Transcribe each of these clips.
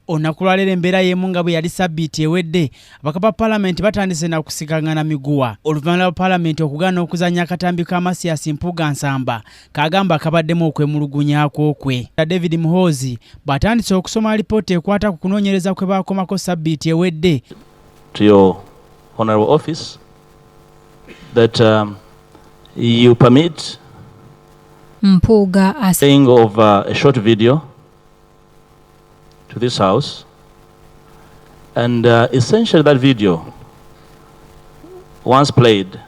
Onakulwalera embeera y'emu nga bwe yali sabbiiti ewedde abaka ba paalamenti batandise na kusikangana miguwa oluvannyuma lwa paalamenti okugaana okuzannya akatambi ka Masias Mpuuga Nsamba kagamba kabaddemu okwemulugunya kwokwe. David Muhoozi bw'atandise okusoma alipoota ekwata ku kunoonyereza kwe baakomako sabbiiti ewedde. To your honourable office that you permit Mpuuga saying of a short video to this house, and essentially that video, once played,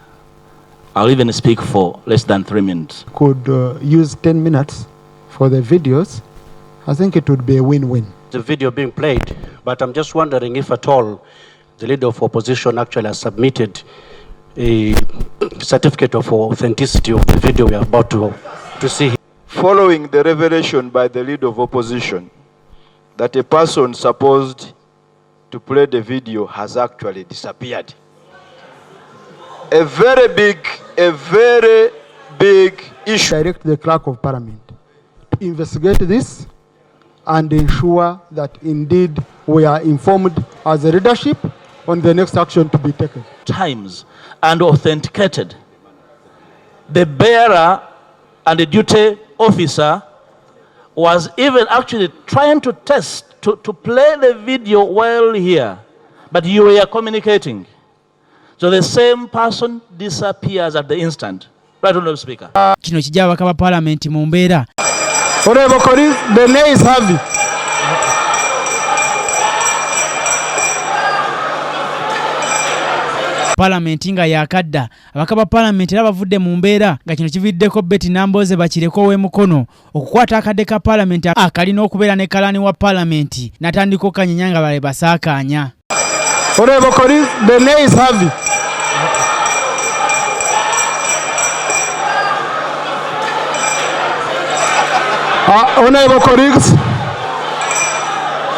I'll even speak for less than 3 minutes. Could use 10 minutes for the videos. I think it would be a win-win. The video being played, but I'm just wondering if at all the leader of opposition actually has submitted a certificate of authenticity of the video we are about to see. Following the revelation by the leader of opposition that a person supposed to play the video has actually disappeared. A very big issue. Direct the clerk of parliament to investigate this and ensure that indeed we are informed as a leadership on the next action to be taken. Times and authenticated. The bearer and the duty officer was even actually trying to test to play the video while here, but you were communicating. So the same person disappears at the instant. Right, Honourable Speaker. Kino kijja abaka ba paalamenti mu mbeera. Honourable colleagues, the nay is heavy. Paalamenti nga yakadda abaka ba paalamenti era bavudde mu mbeera nga kino kividdeko Betty Nambooze bakireko ow'emukono okukwata akadde ka paalamenti akalina okubeera ne kalani wa paalamenti n'atandika okukanyenya nga bale basaakaanya. Honourable colleagues, the nay is heavy. Honourable colleagues,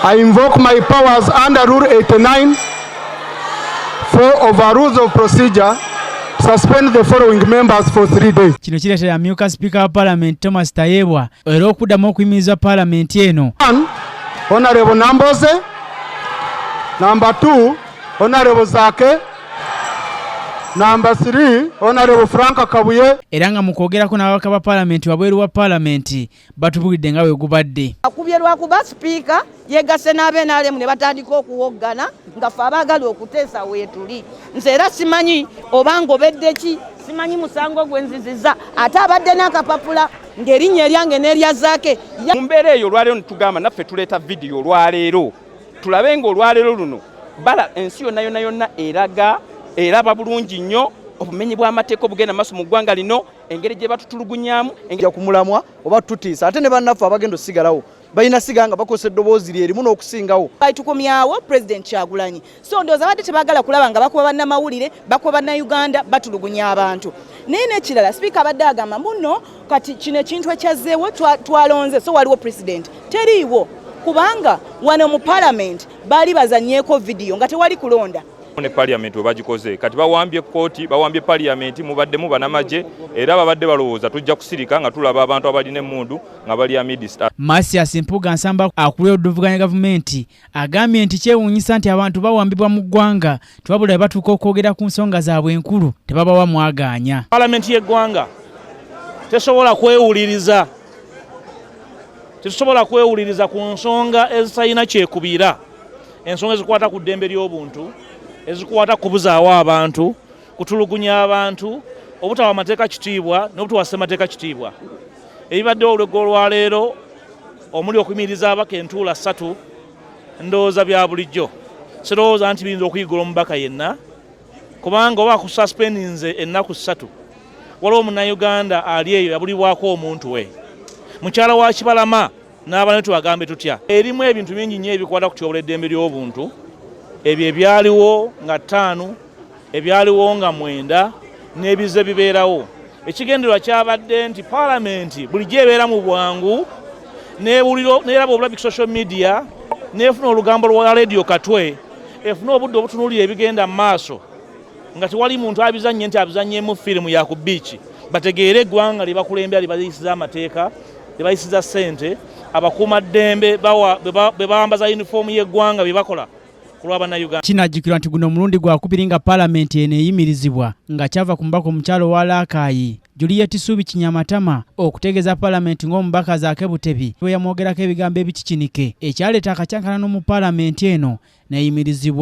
I invoke my powers under Rule 89 for overrules of procedure, suspend the following members for 3 days. Kino kireetera amyuka Speaker wa Parliament Thomas Tayebwa era okuddamu okuyimiriza Parliament eno. 1. Honourable Nambooze. Number 2. Honourable Zake. Number 3. Honourable Frank Kabuye. Era nga mu kwogerako n'ababaka ba Parliament wabweru wa Parliament batubulidde nga bwe gubadde. Akubyerwa kuba Speaker yegasse n'abenaalemu ne batandika okuwoggana nga ffe abaagala okuteesa weetuli. Nze era simanyi oba ng'obedde ki, simanyi musango gwenzizizza ate abadde n'akapapula ng'erinnya eryange n'erya Zaake. Mu mbeera eyo olwaleero nitugamba naffe tuleeta vidiyo olwaleero tulabe ng'olwaleero luno bala ensi yonna eraba bulungi nnyo obumenyi bw'amateeka obugenda maaso mu ggwanga lino engeri gye batutulugunyaamu engeri kumulamwa oba tutiisa ate ne bannaffe abagenda osigalawo balina siga nga bakozesa eddoboozi lyerimu n'okusingawo. Tukumyawo President Kyagulanyi so ndowooza abadde tebaagala kulaba nga bakuba bannamawulire bakuba bannayuganda batulugunya abantu. Naye n'ekirala Speaker abadde agamba muno kati kino ekintu ekyazzeewo twalonze so waliwo President teriiwo kubanga wano mu Parliament baali bazanyeeko vidiyo nga tewali kulonda. Ne Parliament webagikoze kati bawambye kooti bawambye Parliament mubaddemu banamaje era babadde balowooza tujja kusirika nga tulaba abantu abalina emmundu nga bali amidista. Masias Mpuuga Nsamba akulira odduvuganya gavumenti agambye nti kyewuunyisa nti abantu bawambibwa mu ggwanga tebabula batuuka okwogera ku nsonga zaabwe enkulu tebabawa mwagaanya. Parliament y'eggwanga tesobola kwewuliriza ku nsonga ezitalina kyekubiira, ensonga ezikwata ku ddembe ly'obuntu, ezikwata kubuzaawo abantu, kutulugunya abantu, obutawa amateeka kitiibwa n'obutuwa ssemateeka kitiibwa. Ebibadde olwego olwaleero omuli okuyimiriza abaka entuula 3 ndowooza bya bulijjo. Sirowooza nti biyinza okuyiggula omubaka yenna kubanga oba akususpendinze ennaku 3 waliwo munnayuganda ali eyo yabulibwako omuntu we. Mukyala wa Kibalama n'abantu bagambe tutya. Erimu ebintu bingi nnyo ebikwata ku kyobola eddembe ly'obuntu. Ebyo ebyaliwo nga 5, ebyaliwo nga 9 n'ebize bibeerawo. Ekigendererwa kyabadde nti Parliament bulijjo ebeera mu bwangu n'eraba obulabi ku social media n'efuna olugambo lwa radio Katwe efuna obudde obutunuulira ebigenda mu maaso nga tewali muntu abizannye nti abizannyemu firimu ya ku biiki bategeere eggwanga lye bakulembera lye bayisiza amateeka lye bayisiza ssente abakuumaddembe be bawambaza yunifoomu y'eggwanga bye bakola ku lw'Abannayuganda. Kinajjukirwa nti guno omulundi gwakubiri nga Paalamenti eno eyimirizibwa nga kyava ku mubaka omukyalo wa Laakaayi Juliet Suubi Kinyamatama okutegeeza Paalamenti ng'omubaka Zaake Butebi bwe yamwogerako ebigambo ebikikinike ekyaleeta akacyankana mu Paalamenti eno n'eyimirizibwa.